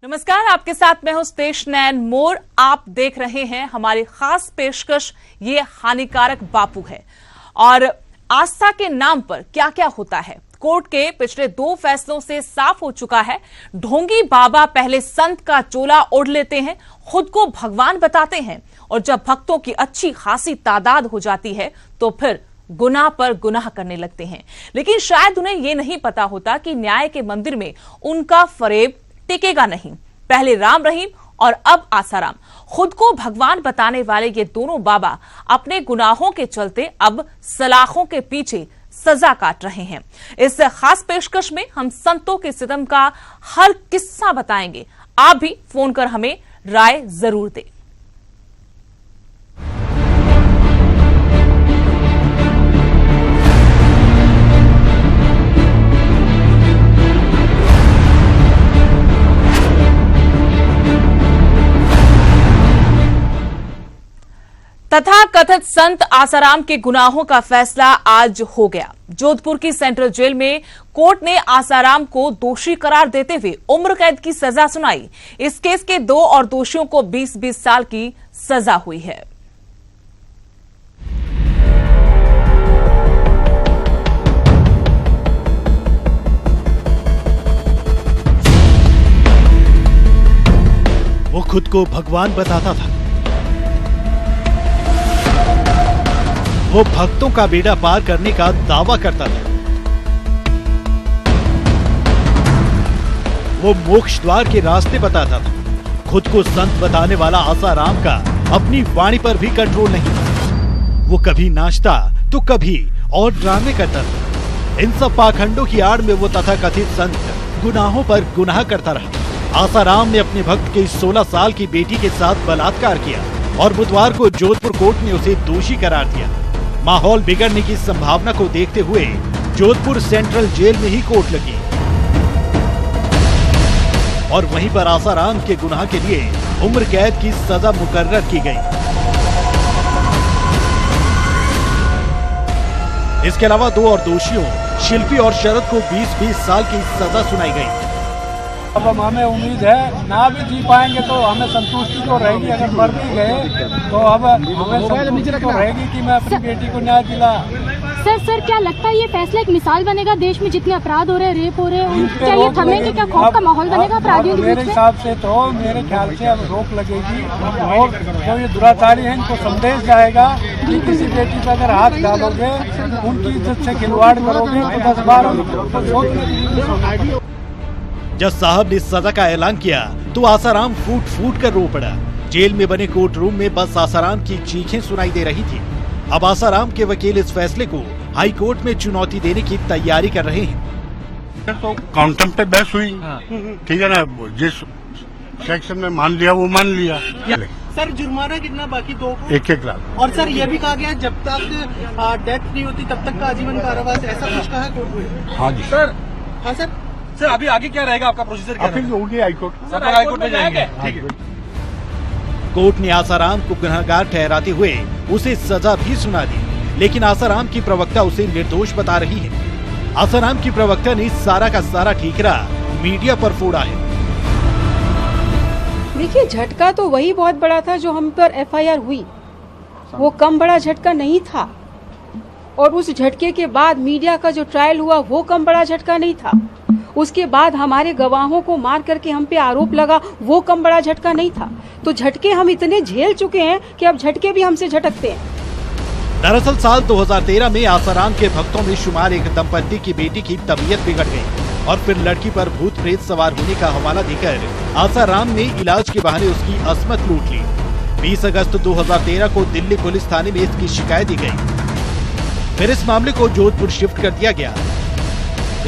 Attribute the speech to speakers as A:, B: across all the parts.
A: नमस्कार, आपके साथ मैं हूं स्तेश नैन मोर। आप देख रहे हैं हमारी खास पेशकश ये हानिकारक बापू है। और आस्था के नाम पर क्या क्या होता है, कोर्ट के पिछले 2 फैसलों से साफ हो चुका है। ढोंगी बाबा पहले संत का चोला ओढ़ लेते हैं, खुद को भगवान बताते हैं, और जब भक्तों की अच्छी खासी तादाद हो जाती है तो फिर गुनाह पर गुनाह करने लगते हैं। लेकिन शायद उन्हें यह नहीं पता होता कि न्याय के मंदिर में उनका फरेब टिकेगा नहीं। पहले राम रहीम और अब आसाराम, खुद को भगवान बताने वाले ये दोनों बाबा अपने गुनाहों के चलते अब सलाखों के पीछे सजा काट रहे हैं। इस खास पेशकश में हम संतों के सितम का हर किस्सा बताएंगे। आप भी फोन कर हमें राय जरूर दें। तथा कथित संत आसाराम के गुनाहों का फैसला आज हो गया। जोधपुर की सेंट्रल जेल में कोर्ट ने आसाराम को दोषी करार देते हुए उम्र कैद की सजा सुनाई। इस केस के 2 और दोषियों को 20-20 साल की सजा हुई है।
B: वो खुद को भगवान बताता था। वो भक्तों का बेड़ा पार करने का दावा करता था। वो मोक्ष द्वार के रास्ते बताता था। खुद को संत बताने वाला आसाराम का अपनी वाणी पर भी कंट्रोल नहीं था। वो कभी नाचता तो कभी और ड्रामे करता था। इन सब पाखंडों की आड़ में वो तथाकथित संत गुनाहों पर गुनाह करता रहा। आसाराम ने अपने भक्त के 16 साल की बेटी के साथ बलात्कार किया और बुधवार को जोधपुर कोर्ट ने उसे दोषी करार दिया। माहौल बिगड़ने की संभावना को देखते हुए जोधपुर सेंट्रल जेल में ही कोर्ट लगी और वहीं पर आसाराम के गुनाह के लिए उम्र कैद की सजा मुकर्रर की गई। इसके अलावा 2 और दोषियों शिल्पी और शरद को 20-20 साल की सजा सुनाई गई।
C: अब हमें उम्मीद है ना भी जी पाएंगे तो हमें संतुष्टि तो रहेगी। अगर मर भी गए तो अब हमें संतुष्टि तो रहेगी कि मैं अपनी बेटी को न्याय दिला।
D: सर क्या लगता है ये फैसला एक मिसाल बनेगा? देश में जितने अपराध हो रहे हैं, रेप हो रहे हैं, क्या ये थमेंगे? क्या खौफ का माहौल बनेगा अपराधियों के बीच में?
C: मेरे हिसाब से तो मेरे ख्याल से अब रोक लगेगी और जो ये दुराचारी है इनको संदेश जाएगा कि किसी बेटी पर अगर हाथ डालोगे, उनकी इज्जत से खिलवाड़ करोगे तो 10 बार सोचने।
B: जज साहब ने सजा का ऐलान किया तो आसाराम फूट फूट कर रो पड़ा। जेल में बने कोर्ट रूम में बस आसाराम की चीखें सुनाई दे रही थी। अब आसाराम के वकील इस फैसले को हाई कोर्ट में चुनौती देने की तैयारी कर रहे हैं।
E: तो काउंटर पे बहस हुई, ठीक है ना, जिस सेक्शन में मान लिया वो मान लिया।
F: सर जुर्माना कितना बाकी? 2 को
E: 1-1 लाख।
F: और सर ये भी कहा गया जब तक डेथ नहीं होती तब तक का आजीवन कारावास, ऐसा कुछ कहा कोर्ट में?
E: हाँ जी
F: सर। हाँ सर।
G: सर अभी आगे क्या रहेगा आपका प्रोसीजर?
E: अपील होगी हाईकोर्ट।
G: सर हाईकोर्ट में जाएंगे। ठीक है।
B: कोर्ट ने आसाराम को गुनहगार ठहराते हुए उसे सजा भी सुना दी, लेकिन आसाराम की प्रवक्ता उसे निर्दोष बता रही है। आसाराम की प्रवक्ता ने सारा का सारा ठीकरा मीडिया पर फोड़ा है।
H: देखिए, झटका तो वही बहुत बड़ा था जो हम पर एफआईआर हुई, वो कम बड़ा झटका नहीं था। और उस झटके के बाद मीडिया का जो ट्रायल हुआ वो कम बड़ा झटका नहीं था। उसके बाद हमारे गवाहों को मार करके हम पे आरोप लगा, वो कम बड़ा झटका नहीं था। तो झटके हम इतने झेल चुके हैं कि अब झटके भी हमसे झटकते हैं।
B: दरअसल साल 2013 में आसाराम के भक्तों में शुमार एक दंपति की बेटी की तबीयत बिगड़ गई और फिर लड़की पर भूत प्रेत सवार होने का हवाला देकर आसाराम ने इलाज के बहाने उसकी अस्मत लूट ली। 20 अगस्त 2013 को दिल्ली पुलिस थाने में इसकी शिकायत दी गई। फिर इस मामले को जोधपुर शिफ्ट कर दिया गया।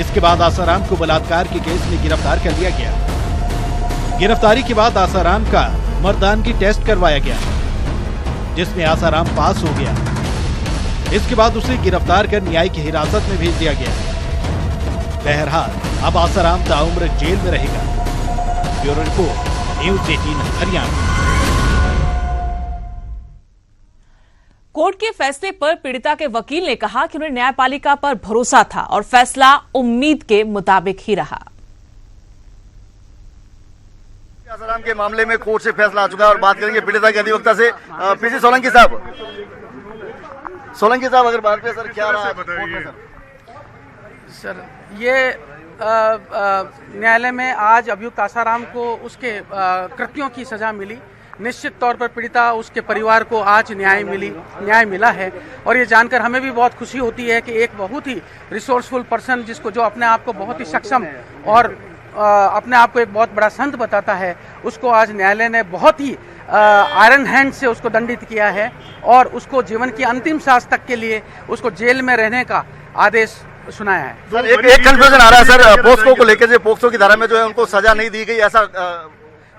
B: इसके बाद आसाराम को बलात्कार के केस में गिरफ्तार कर लिया गया। गिरफ्तारी के बाद आसाराम का मर्दानगी टेस्ट करवाया गया, जिसमें आसाराम पास हो गया। इसके बाद उसे गिरफ्तार कर न्यायिक हिरासत में भेज दिया गया। बहरहाल अब आसाराम ताउम्र जेल में रहेगा। Bureau report, news 18 Haryana.
A: Court के फैसले पर पीड़िता के वकील ने कहा कि उन्हें न्यायपालिका पर भरोसा था और फैसला उम्मीद के मुताबिक ही रहा।
I: आसाराम के मामले में कोर्ट से फैसला आ चुका है और बात करेंगे पीड़िता के अधिवक्ता से पीसी सोलंकी साहब। सोलंकी साहब, अगर बात करें सर, क्या रहा कोर्ट में
J: सर? ये न्यायालय में आज अभियुक्त आसाराम को उसके कृत्यों की सजा मिली। निश्चित तौर पर पीड़िता, उसके परिवार को आज न्याय मिला है और ये जानकर हमें भी बहुत खुशी होती है कि एक बहुत ही रिसोर्सफुल पर्सन, जो अपने आप को बहुत ही सक्षम और अपने आप को एक बहुत बड़ा संत बताता है, उसको आज न्यायालय ने बहुत ही आयरन हैंड से उसको दंडित किया है और उसको जीवन की अंतिम सांस तक के लिए उसको जेल में रहने का आदेश सुनाया है।
I: सर, एक कंफ्यूजन आ रहा है सर, पोक्सो को लेकर, जो पोक्सो की धारा में जो है उनको सजा नहीं दी गई, ऐसा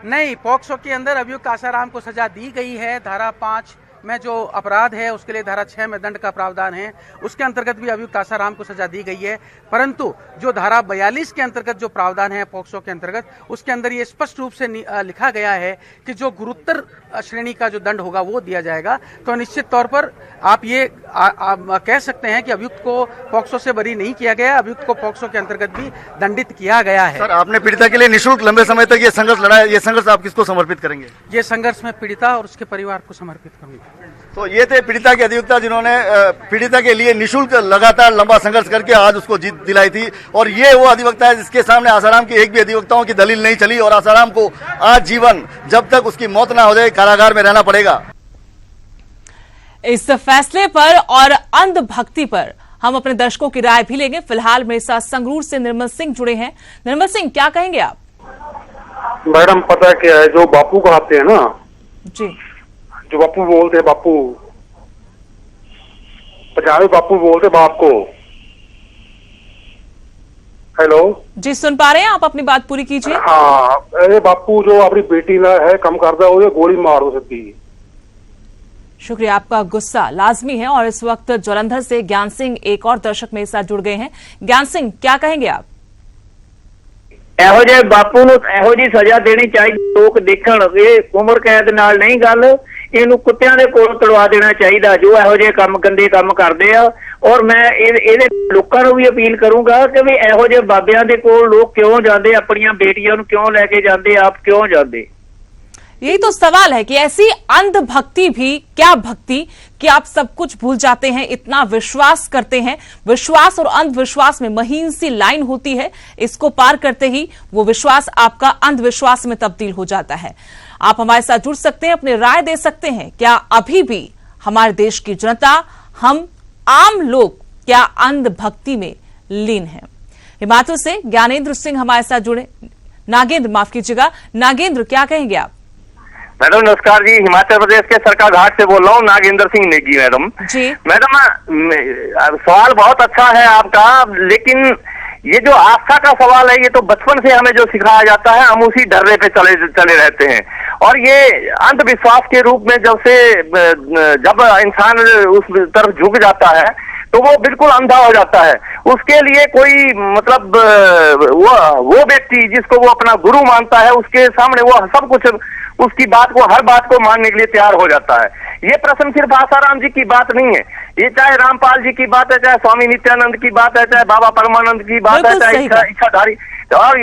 J: नहीं। पोक्सो के अंदर अभियुक्त आसाराम को सजा दी गई है। धारा 5 में जो अपराध है उसके लिए धारा 6 में दंड का प्रावधान है, उसके अंतर्गत भी अभियुक्त आसाराम को सजा दी गई है। परंतु जो धारा 42 के अंतर्गत जो प्रावधान है पोक्सो के अंतर्गत, उसके अंदर ये स्पष्ट रूप से लिखा गया है कि जो गुरुतर श्रेणी का जो दंड होगा वो दिया जाएगा। तो निश्चित तौर पर आप ये कह सकते हैं कि अभियुक्त को पोक्सो से बरी नहीं किया गया, अभियुक्त को पोक्सो के अंतर्गत भी दंडित किया गया है।
I: सर, आपने पीड़िता के लिए निःशुल्क लंबे समय तक ये संघर्ष लड़ा है, ये संघर्ष आप किसको समर्पित करेंगे?
J: ये संघर्ष मैं पीड़िता और उसके परिवार को समर्पित करूंगा।
I: तो ये थे पीड़िता के अधिवक्ता, जिन्होंने पीड़िता के लिए निःशुल्क लगातार लंबा संघर्ष करके आज उसको जीत दिलाई थी। और ये वो अधिवक्ता है जिसके सामने आसाराम की एक भी अधिवक्ताओं की दलील नहीं चली और आसाराम को आज जीवन, जब तक उसकी मौत ना हो जाए, कारागार में रहना पड़ेगा।
A: इस फैसले पर और अंधभक्ति पर हम अपने दर्शकों की राय भी लेंगे। फिलहाल मेरे साथ संगरूर से निर्मल सिंह जुड़े हैं। निर्मल सिंह, क्या कहेंगे आप?
K: मैडम, पता क्या है, जो बापू कहते हैं ना
A: जी,
K: जो बापू बोलते हैं, बापू पंजाबी बापू बोलते बाप को। हेलो
A: जी, सुन पा रहे हैं आप? अपनी बात पूरी कीजिए।
K: हाँ, अरे बापू जो अपनी बेटी ना है कम करता है, गोली मार दो सीधी।
A: शुक्रिया, आपका गुस्सा लाजमी है। और इस वक्त जालंधर से ज्ञान सिंह, एक और दर्शक मेरे साथ जुड़ गए हैं। ज्ञान सिंह, क्या कहेंगे आप?
L: ਇਹੋ ਜਿਹੇ ਬਾਪੂ ਨੂੰ ਇਹੋ ਜਿਹੀ ਸਜ਼ਾ ਦੇਣੀ ਚਾਹੀਦੀ। ਲੋਕ ਦੇਖਣ, ਇਹ ਉਮਰ ਕੈਦ ਨਾਲ ਨਹੀਂ ਗੱਲ, ਇਹਨੂੰ ਕੁੱਤਿਆਂ ਦੇ ਕੋਲ ਤੜਵਾ ਦੇਣਾ ਚਾਹੀਦਾ ਜੋ ਇਹੋ ਜਿਹੇ ਕੰਮ, ਗੰਦੇ ਕੰਮ ਕਰਦੇ ਆ। ਔਰ ਮੈਂ ਇਹਦੇ ਲੋਕਾਂ ਨੂੰ ਵੀ ਅਪੀਲ ਕਰੂੰਗਾ ਕਿ ਵੀ ਇਹੋ ਜਿਹੇ ਬਾਬਿਆਂ ਦੇ ਕੋਲ ਲੋਕ ਕਿਉਂ ਜਾਂਦੇ, ਆਪਣੀਆਂ ਬੇਟੀਆਂ ਨੂੰ ਕਿਉਂ ਲੈ ਕੇ ਜਾਂਦੇ, ਆਪ ਕਿਉਂ ਜਾਂਦੇ?
A: यही तो सवाल है कि ऐसी अंधभक्ति भी क्या भक्ति कि आप सब कुछ भूल जाते हैं, इतना विश्वास करते हैं। विश्वास और अंधविश्वास में महीन सी लाइन होती है, इसको पार करते ही वो विश्वास आपका अंधविश्वास में तब्दील हो जाता है। आप हमारे साथ जुड़ सकते हैं, अपनी राय दे सकते हैं। क्या अभी भी हमारे देश की जनता, हम आम लोग क्या अंधभक्ति में लीन है? हिमाचल से ज्ञानेंद्र सिंह हमारे साथ जुड़े, नागेंद्र, माफ कीजिएगा, नागेंद्र, क्या कहेंगे आप?
M: मैडम नमस्कार जी, हिमाचल प्रदेश के सरकाघाट से बोल रहा हूँ, नागेंद्र सिंह नेगी। मैडम
A: जी,
M: मैडम सवाल बहुत अच्छा है आपका, लेकिन ये जो आस्था का सवाल है, ये तो बचपन से हमें जो सिखाया जाता है, हम उसी डर्रे पे चले रहते हैं। और ये अंधविश्वास के रूप में जब इंसान उस तरफ झुक जाता है तो वो बिल्कुल अंधा हो जाता है। उसके लिए कोई मतलब वो व्यक्ति जिसको वो अपना गुरु मानता है, उसके सामने वो सब कुछ, उसकी बात को, हर बात को मानने के लिए तैयार हो जाता है। ये प्रश्न सिर्फ आसाराम जी की बात नहीं है, ये चाहे रामपाल जी की बात है, चाहे स्वामी नित्यानंद की बात है, चाहे बाबा परमानंद की बात है, चाहे इच्छाधारी।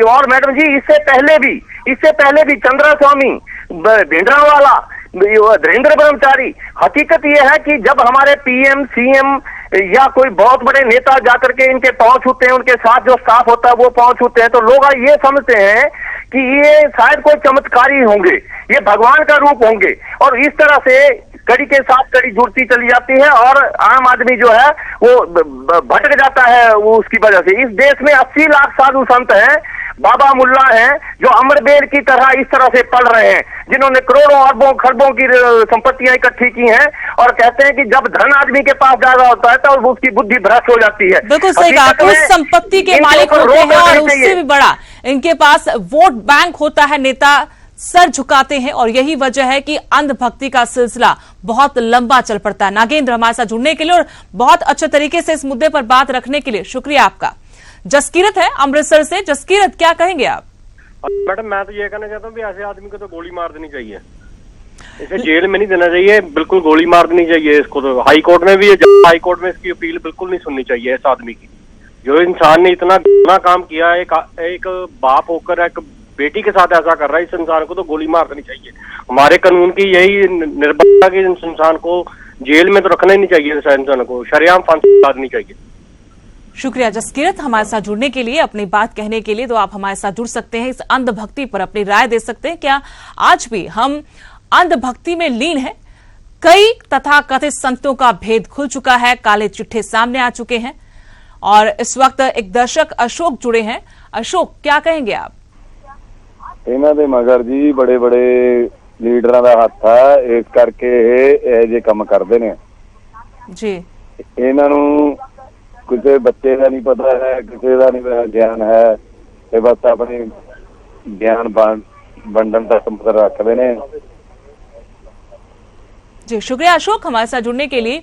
M: और मैडम जी, इससे पहले भी चंद्रा स्वामी, भिंडरावाला, धीरेन्द्र ब्रह्मचारी। हकीकत यह है कि जब हमारे पीएम, सीएम या कोई बहुत बड़े नेता जाकर के इनके पहुंच होते हैं, उनके साथ जो स्टाफ होता है वो पहुंच होते हैं, तो लोग ये समझते हैं कि ये शायद कोई चमत्कारी होंगे, ये भगवान का रूप होंगे। और इस तरह से कड़ी के साथ कड़ी जुड़ती चली जाती है और आम आदमी जो है वो भटक जाता है वो उसकी वजह से। इस देश में 80 लाख साधु संत हैं, बाबा मुल्ला हैं, जो अमरबेल की तरह इस तरह से पढ़ रहे हैं, जिन्होंने करोड़ों अरबों खरबों की संपत्तियां इकट्ठी की हैं। और कहते हैं कि जब धन आदमी के पास ज्यादा होता है तो उसकी बुद्धि भ्रष्ट हो जाती है।
A: बिल्कुल सही कहा, कुछ संपत्ति के मालिक होते हैं और उससे भी बड़ा इनके पास वोट बैंक होता है, नेता सर झुकाते हैं। और यही वजह है कि अंधभक्ति का सिलसिला बहुत लंबा चल पड़ता है। नागेंद्र, हमारे साथ जुड़ने के लिए और बहुत अच्छे तरीके से इस मुद्दे पर बात रखने के लिए शुक्रिया आपका। जसकीरत है अमृतसर से। जसकीरत, क्या कहेंगे आप?
N: मैडम, मैं तो ये कहना चाहता हूँ कि ऐसे आदमी को तो गोली मार देनी चाहिए, इसे जेल में नहीं देना चाहिए, बिल्कुल गोली मार देनी चाहिए इसको। तो हाई कोर्ट में भी, हाई कोर्ट में इसकी अपील बिल्कुल नहीं सुननी चाहिए इस आदमी की। जो इंसान ने इतना काम किया, एक बाप होकर, एक बेटी के साथ ऐसा कर रहा है, इस इंसान को तो गोली मार देनी चाहिए। हमारे कानून की यही निर्भरता कि इस इंसान को जेल में तो रखना ही नहीं चाहिए, इस इंसान को शरेआम फांसी लगा देनी चाहिए।
A: शुक्रिया जसकीरत हमारे साथ जुड़ने के लिए, अपनी बात कहने के लिए। तो आप हमारे साथ जुड़ सकते हैं, इस अंधभक्ति पर अपनी राय दे सकते हैं। क्या आज भी हम अंधभक्ति में लीन हैं? कई तथाकथित संतों का भेद खुल चुका है, काले चिट्ठे सामने आ चुके हैं। और इस वक्त एक दर्शक अशोक जुड़े हैं। अशोक, क्या कहेंगे आप?
O: इन्हां दे मगर जी बड़े बड़े लीडरां दा हत्थ है, इस करके ਇਹ ਜੇ ਕੰਮ ਕਰਦੇ ਨੇ
A: जी।
O: ਇਹਨਾਂ ਨੂੰ ਕਿਸੇ ਬੱਚੇ ਦਾ नहीं पता है, किसी का नहीं ज्ञान है, ये बस अपने ज्ञान वंडन तक मतलब रखते ने।
A: जी शुक्रिया अशोक हमारे साथ जुड़ने के लिए।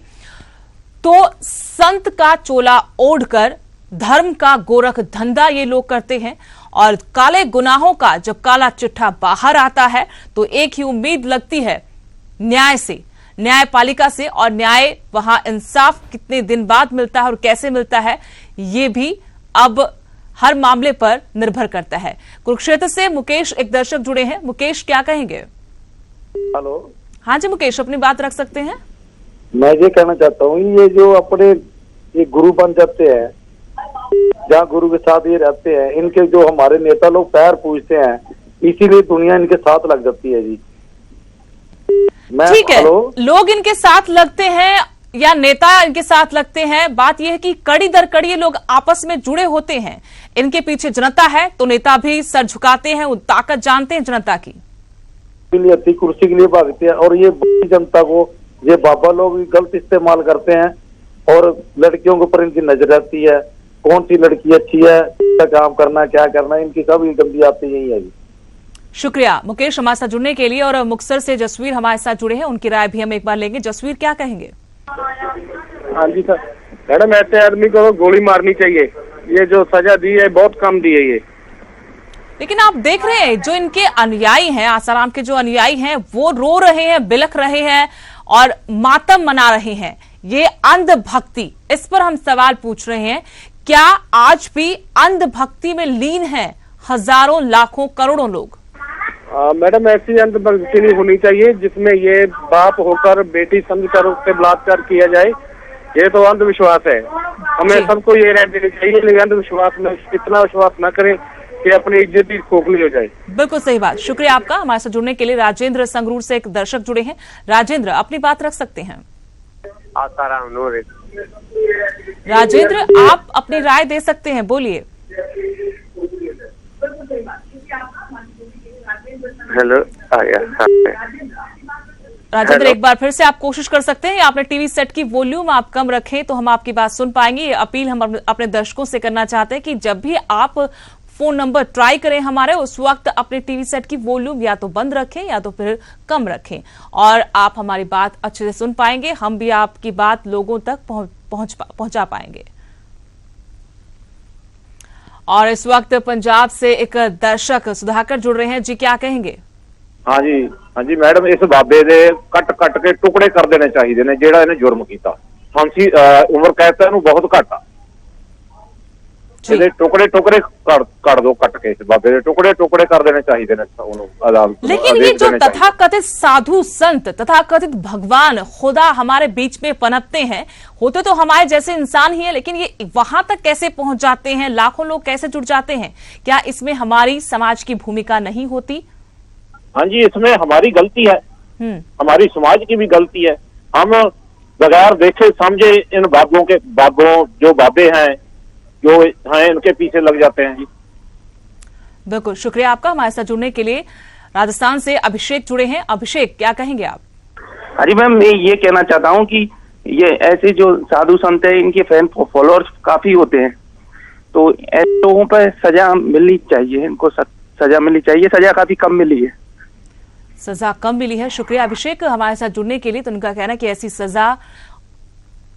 A: तो संत का चोला ओढ़कर धर्म का गोरख धंधा ये लोग करते हैं, और काले गुनाहों का जब काला चिट्ठा बाहर आता है तो एक ही उम्मीद लगती है न्याय से, न्यायपालिका से। और न्याय वहां इंसाफ कितने दिन बाद मिलता है और कैसे मिलता है, ये भी अब हर मामले पर निर्भर करता है। कुरुक्षेत्र से मुकेश एक दर्शक जुड़े हैं। मुकेश, क्या कहेंगे?
O: हेलो।
A: हाँ जी मुकेश, अपनी बात रख सकते हैं।
O: मैं ये कहना चाहता हूँ, ये जो अपने ये गुरु बन जाते हैं, जहाँ गुरु के साथ ये रहते हैं, इनके जो हमारे नेता लोग पैर पूजते हैं, इसीलिए दुनिया इनके साथ लग जाती है जी।
A: ठीक है, लोग इनके साथ लगते हैं या नेता इनके साथ लगते हैं, बात यह है कि कड़ी दर कड़ी लोग आपस में जुड़े होते हैं। इनके पीछे जनता है तो नेता भी सर झुकाते हैं, वो ताकत जानते हैं जनता की,
O: अपनी कुर्सी के लिए भागते हैं। और ये बड़ी जनता को ये बाबा लोग भी गलत इस्तेमाल करते हैं, और लड़कियों के ऊपर इनकी नजर रहती है, कौन सी लड़की अच्छी है, क्या काम करना क्या करना, इनकी सब गंदी आती यही है जी।
A: शुक्रिया मुकेश हमारे साथ जुड़ने के लिए। और मुक्तसर से जसवीर हमारे साथ जुड़े हैं, उनकी राय भी हम एक बार लेंगे। जसवीर, क्या कहेंगे?
N: हाँ जी सर, मैडम ऐसे आदमी को गोली मारनी चाहिए, ये जो सजा दी है बहुत कम दी है ये।
A: लेकिन आप देख रहे हैं जो इनके अनुयायी हैं, आसाराम के जो अनुयायी हैं, वो रो रहे हैं, बिलख रहे हैं और मातम मना रहे हैं। ये अंधभक्ति, इस पर हम सवाल पूछ रहे हैं, क्या आज भी अंधभक्ति में लीन है हजारों लाखों करोड़ों लोग?
N: मैडम ऐसी अंधभक्ति नहीं होनी चाहिए जिसमें ये बाप होकर बेटी समझकर उससे बलात्कार किया जाए, ये तो अंधविश्वास है। हमें सबको ये राय देनी चाहिए, लेकिन अंधविश्वास में इतना विश्वास न करें कि अपनी इज्जत ही खोखली हो जाए। बिल्कुल सही बात, शुक्रिया आपका हमारे साथ जुड़ने के लिए। राजेंद्र संगरूर से एक दर्शक जुड़े हैं। राजेंद्र, अपनी बात रख सकते हैं। राजेंद्र, आप अपनी राय दे सकते हैं, बोलिए।
M: हेलो,
A: राजेंद्र, एक बार फिर से आप कोशिश कर सकते हैं, आपने टीवी सेट की वॉल्यूम आप कम रखें तो हम आपकी बात सुन पाएंगे। ये अपील हम अपने दर्शकों से करना चाहते हैं कि जब भी आप फोन नंबर ट्राई करें हमारे, उस वक्त अपने टीवी सेट की वॉल्यूम या तो बंद रखें या तो फिर कम रखें, और आप हमारी बात अच्छे से सुन पाएंगे, हम भी आपकी बात लोगों तक पहुंचा पाएंगे। और इस वक्त पंजाब से एक दर्शक सुधाकर जुड़ रहे हैं जी, क्या कहेंगे?
O: हाँ जी मैडम, इस बाबे दे कट के टुकड़े कर देने चाहिए ने जेड़ा इन्हें जुर्म किया। फांसी उम्र कैद इहनूं बहुत घट आ, टुकड़े कर दो, कट के बाबे दे टुकड़े कर देने चाहिए ने अदालत।
A: लेकिन ये जो तथाकथित साधु संत, तथाकथित भगवान, खुदा हमारे बीच में पनपते हैं, होते तो हमारे जैसे इंसान ही है, लेकिन ये वहां तक कैसे पहुंच जाते हैं, लाखों लोग कैसे जुड़ जाते हैं? क्या इसमें हमारी समाज की भूमिका नहीं होती?
O: हाँ जी, इसमें हमारी गलती है, हमारी समाज की भी गलती है। हम बगैर देखे समझे इन बाबों जो बाबे हैं जो हैं, इनके पीछे लग जाते हैं जी।
A: बिल्कुल, शुक्रिया आपका हमारे साथ जुड़ने के लिए। राजस्थान से अभिषेक जुड़े हैं। अभिषेक, क्या कहेंगे आप?
P: अरे मैम, मैं ये कहना चाहता हूँ कि ये ऐसे जो साधु संत है, इनके फैन फॉलोअर्स काफी होते हैं, तो ऐसे लोगों पर सजा मिलनी चाहिए, इनको सजा मिलनी चाहिए। सजा काफी कम मिली है,
A: सजा कम मिली है। शुक्रिया अभिषेक हमारे साथ जुड़ने के लिए। तो उनका कहना है कि ऐसी सजा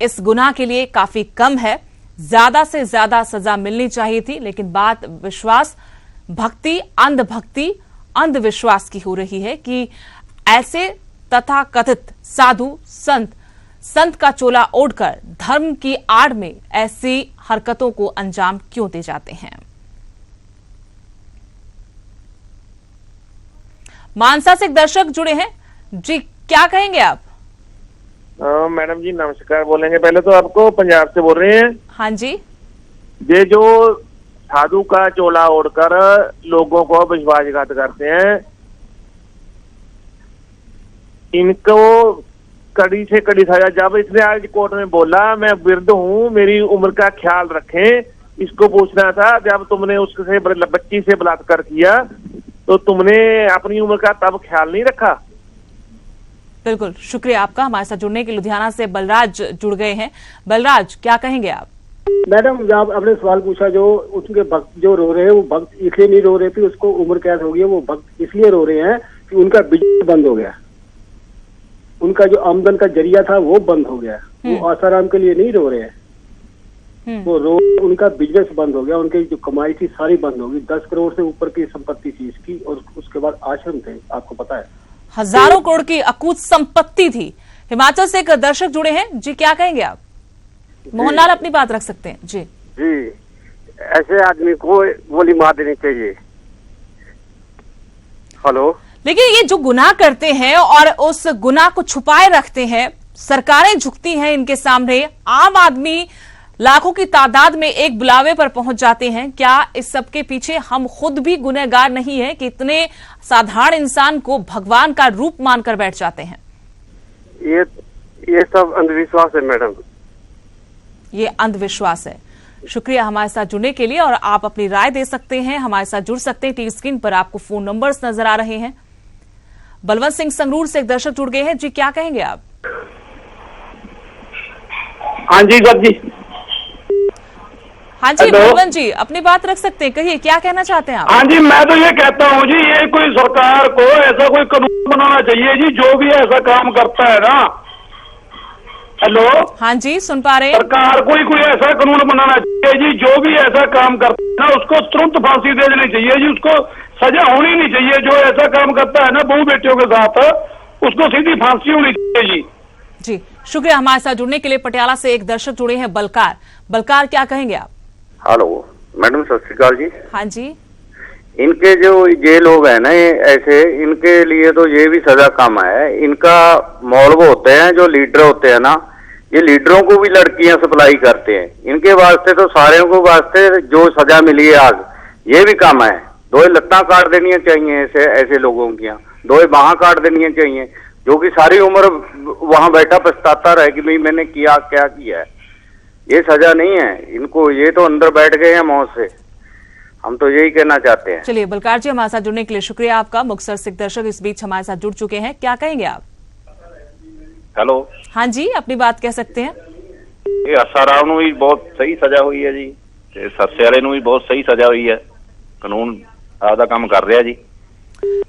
A: इस गुनाह के लिए काफी कम है, ज्यादा से ज्यादा सजा मिलनी चाहिए थी। लेकिन बात विश्वास, भक्ति, अंधविश्वास की हो रही है कि ऐसे तथाकथित साधु संत का चोला ओढ़कर धर्म की आड़ में ऐसी हरकतों को अंजाम क्यों दे जाते हैं। मानसा से एक दर्शक जुड़े हैं जी, क्या कहेंगे आप?
N: मैडम जी नमस्कार बोलेंगे। पहले तो आपको पंजाब से बोल रहे हैं।
A: हाँ जी।
N: ये जो साधु का चोला ओढ़कर लोगों को विश्वासघात करते हैं, इनको कड़ी से कड़ी सजा। जब इसने आज कोर्ट में बोला मैं वृद्ध हूँ, मेरी उम्र का ख्याल रखें, इसको पूछना था जब तुमने उससे बच्ची से बलात्कार किया तो तुमने अपनी उम्र का तब ख्याल नहीं रखा?
A: बिल्कुल, शुक्रिया आपका। हमारे साथ जुड़ने के लुधियाना से बलराज जुड़ गए हैं। बलराज, क्या कहेंगे आप?
Q: मैडम, जब आपने सवाल पूछा, जो उसके भक्त जो रो रहे हैं वो भक्त इसलिए नहीं रो रहे थे, उसको उम्र कैद हो गई है, वो भक्त इसलिए रो रहे हैं कि उनका बिजनेस बंद हो गया, उनका जो आमदन का जरिया था वो बंद हो गया। वो आसाराम के लिए नहीं रो रहे हैं, वो उनका बिजनेस बंद हो गया, उनकी जो कमाई थी सारी बंद हो गई। 10 करोड़ से ऊपर की संपत्ति थी इसकी, और उसके बाद आश्रम थे, आपको पता है,
A: हजारों करोड़ की अकूत संपत्ति थी। हिमाचल से एक दर्शक जुड़े हैं जी, क्या कहेंगे आप? मोहनलाल अपनी बात रख सकते हैं जी।
R: जी, ऐसे आदमी को गोली मार देनी चाहिए। हेलो।
A: लेकिन ये जो गुनाह करते हैं और उस गुनाह को छुपाए रखते हैं, सरकारें झुकती हैं इनके सामने, आम आदमी लाखों की तादाद में एक बुलावे पर पहुंच जाते हैं। क्या इस सब के पीछे हम खुद भी गुनहगार नहीं है कि इतने साधारण इंसान को भगवान का रूप मानकर बैठ जाते हैं?
R: ये सब अंधविश्वास है मैडम,
A: ये अंधविश्वास है। शुक्रिया हमारे साथ जुड़ने के लिए, और आप अपनी राय दे सकते हैं, हमारे साथ जुड़ सकते हैं। टीवी स्क्रीन पर आपको फोन नंबर्स नजर आ रहे हैं। बलवंत सिंह संगरूर से एक दर्शक जुड़ गए हैं जी, क्या कहेंगे आप?
N: हाँ जी सर जी।
A: हाँ जी बलवंत जी, अपनी बात रख सकते हैं, कहिए क्या कहना चाहते हैं आप?
N: हाँ जी, मैं तो ये कहता हूँ जी, ये कोई सरकार को ऐसा कोई कानून बनाना चाहिए जी, जो भी ऐसा काम करता है ना। हेलो।
A: हाँ जी, सुन पा रहे हैं।
N: सरकार को ही कोई ऐसा कानून बनाना चाहिए जी, जो भी ऐसा काम करता है ना उसको तुरंत फांसी दे देनी चाहिए जी, उसको सजा होनी नहीं चाहिए। जो ऐसा काम करता है ना बहू बेटियों के साथ, उसको सीधी फांसी होनी चाहिए जी।
A: जी शुक्रिया हमारे साथ जुड़ने के लिए। पटियाला से एक दर्शक जुड़े हैं बलकार। बलकार, क्या कहेंगे आप?
S: हेलो मैडम, सत श्री अकाल जी।
A: हाँ जी।
S: इनके जो ये लोग हैं ना, ऐसे इनके लिए तो ये भी सजा कम है। इनका मॉल वो होते हैं जो लीडर होते हैं ना, ये लीडरों को भी लड़कियां सप्लाई करते हैं। इनके वास्ते तो सारे को वास्ते जो सजा मिली है आज, ये भी कम है। 2 लत्ता काट देनी चाहिए ऐसे लोगों की, 2 बाह काट देनी चाहिए, जो कि सारी उम्र वहां बैठा पछताता रहे कि भाई मैंने क्या किया है। ये सजा नहीं है इनको, ये तो अंदर बैठ गए हैं मौत से। हम तो यही कहना चाहते हैं।
A: चलिए बलकार जी, हमारे साथ जुड़ने के लिए शुक्रिया आपका। मुक्तसर से दर्शक इस बीच हमारे साथ जुड़ चुके हैं, क्या कहेंगे आप?
T: हेलो।
A: हाँ जी, अपनी बात कह सकते हैं।
T: ये आसाराम ਨੂੰ भी बहुत सही सजा हुई है जी, सरसे वाले ਨੂੰ भी बहुत सही सजा हुई है। कानून आधा काम कर रहा है जी।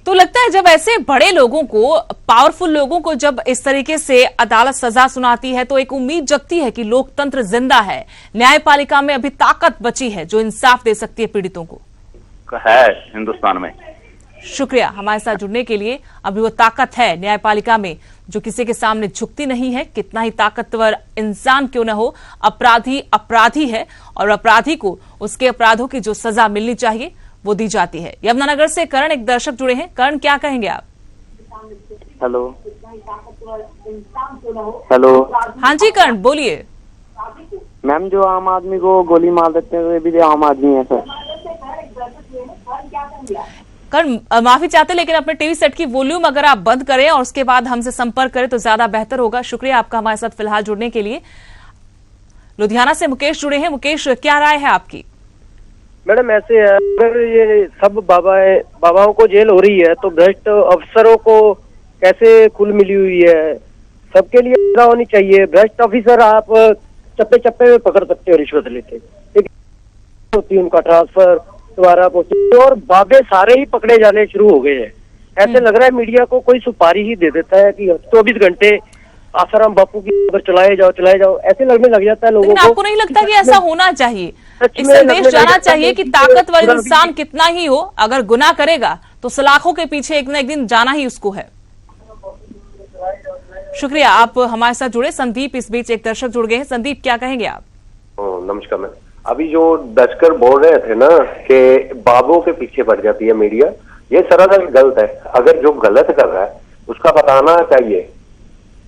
A: तो लगता है जब ऐसे बड़े लोगों को, पावरफुल लोगों को जब इस तरीके से अदालत सजा सुनाती है तो एक उम्मीद जगती है कि लोकतंत्र जिंदा है, न्यायपालिका में अभी ताकत बची है जो इंसाफ दे सकती है पीड़ितों को।
T: है हिंदुस्तान में।
A: शुक्रिया हमारे साथ जुड़ने के लिए। अभी वो ताकत है न्यायपालिका में जो किसी के सामने झुकती नहीं है। कितना ही ताकतवर इंसान क्यों न हो, अपराधी अपराधी है, और अपराधी को उसके अपराधों की जो सजा मिलनी चाहिए वो दी जाती है। यमुनानगर से करण एक दर्शक जुड़े हैं। करण, क्या कहेंगे आप?
U: Hello hello.
A: हाँ जी करण, बोलिए।
U: मैम, जो आम आदमी को गोली मार देते हैं, वो भी आम आदमी है सर।
A: करण, माफी चाहते लेकिन अपने टीवी सेट की वॉल्यूम अगर आप बंद करें और उसके बाद हमसे संपर्क करें तो ज्यादा बेहतर होगा। शुक्रिया आपका हमारे साथ फिलहाल जुड़ने के लिए। लुधियाना से मुकेश जुड़े हैं। मुकेश, क्या राय है आपकी?
V: मैडम, ऐसे है, अगर ये सब बाबाओं को जेल हो रही है तो भ्रष्ट अफसरों को कैसे खुल मिली हुई है? सबके लिए सजा होनी चाहिए। भ्रष्ट ऑफिसर आप चप्पे चप्पे में पकड़ सकते हो रिश्वत लेते, होती है उनका ट्रांसफर दोबारा पहुंचे, और बाबे सारे ही पकड़े जाने शुरू हो गए हैं। ऐसे लग रहा है मीडिया को कोई सुपारी ही दे देता है कि 24 घंटे आसाराम बापू की खबर चलाए जाओ, ऐसे लगने लग जाता है लोगों को।
A: आपको नहीं लगता कि ऐसा होना चाहिए? एक संदेश जाना चाहिए कि ताकतवर इंसान कितना ही हो, अगर गुनाह करेगा तो सलाखों के पीछे एक न एक दिन जाना ही उसको है। शुक्रिया, आप हमारे साथ जुड़े। संदीप इस बीच एक दर्शक जुड़ गए हैं। संदीप, क्या कहेंगे आप?
W: नमस्कार मैम। अभी जो दशकर बोल रहे थे ना कि बाबों के पीछे पड़ जाती है मीडिया,
C: ये सरासर गलत है। अगर जो गलत कर रहा है उसका बताना चाहिए।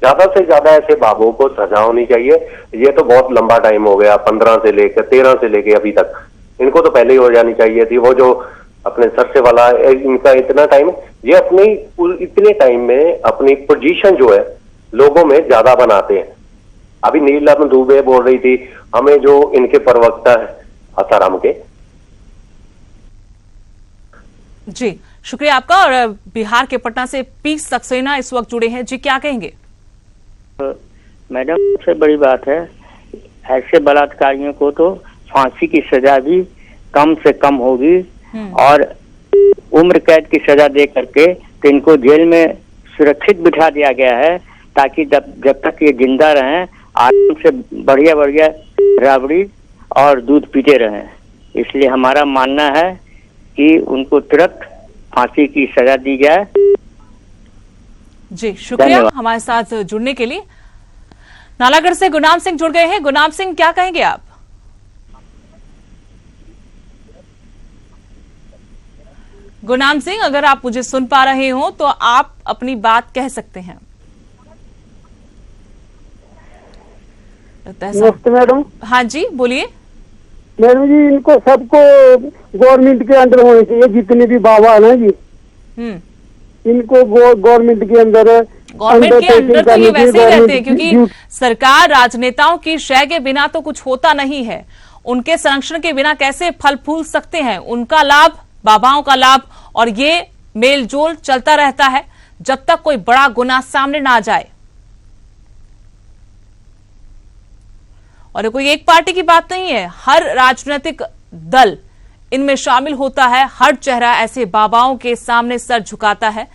C: ज्यादा से ज्यादा ऐसे बाबों को सजा होनी चाहिए। ये तो बहुत लंबा टाइम हो गया, 15 से लेकर 13 से लेकर अभी तक। इनको तो पहले ही हो जानी चाहिए थी। वो जो अपने सरसे वाला, इनका इतना टाइम, ये अपनी इतने टाइम में अपनी पोजीशन जो है लोगों में ज्यादा बनाते हैं। अभी नीलम दुबे बोल रही थी, हमें जो इनके प्रवक्ता है आसाराम के।
A: जी शुक्रिया आपका। और बिहार के पटना से पी सक्सेना इस वक्त जुड़े हैं। जी क्या कहेंगे?
D: मैडम सबसे बड़ी बात है, ऐसे बलात्कारियों को तो फांसी की सजा भी कम से कम होगी और उम्र कैद की सजा दे करके तो इनको जेल में सुरक्षित बिठा दिया गया है, ताकि जब तक ये जिंदा रहें आराम से बढ़िया बढ़िया राबड़ी और दूध पीते रहें। इसलिए हमारा मानना है कि उनको तुरंत फांसी की सजा दी जाए।
A: जी शुक्रिया हमारे साथ जुड़ने के लिए। नालागढ़ से गुरनाम सिंह जुड़ गए हैं। गुरनाम सिंह क्या कहेंगे आप? गुरनाम सिंह अगर आप मुझे सुन पा रहे हो तो आप अपनी बात कह सकते हैं।
Q: नमस्ते मैडम।
A: हाँ जी बोलिए।
Q: मैडम जी इनको सबको गवर्नमेंट के अंदर होने चाहिए, जितने भी बाबा है ना जी, इनको गवर्नमेंट के अंदर
A: गवर्नमेंट के अंदर तो ये वैसे ही रहते हैं, क्योंकि सरकार राजनेताओं की शय के बिना तो कुछ होता नहीं है। उनके संरक्षण के बिना कैसे फल फूल सकते हैं? उनका लाभ, बाबाओं का लाभ, और ये मेलजोल चलता रहता है जब तक कोई बड़ा गुनाह सामने ना आ जाए। और कोई एक पार्टी की बात नहीं है, हर राजनीतिक दल इनमें शामिल होता है। हर चेहरा ऐसे बाबाओं के सामने सर झुकाता है।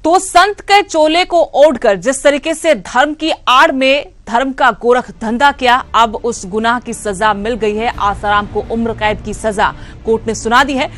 A: तो संत के चोले को ओढ़कर जिस तरीके से धर्म की आड़ में धर्म का गोरख धंधा किया, अब उस गुनाह की सजा मिल गई है। आसाराम को उम्र कैद की सजा कोर्ट ने सुना दी है।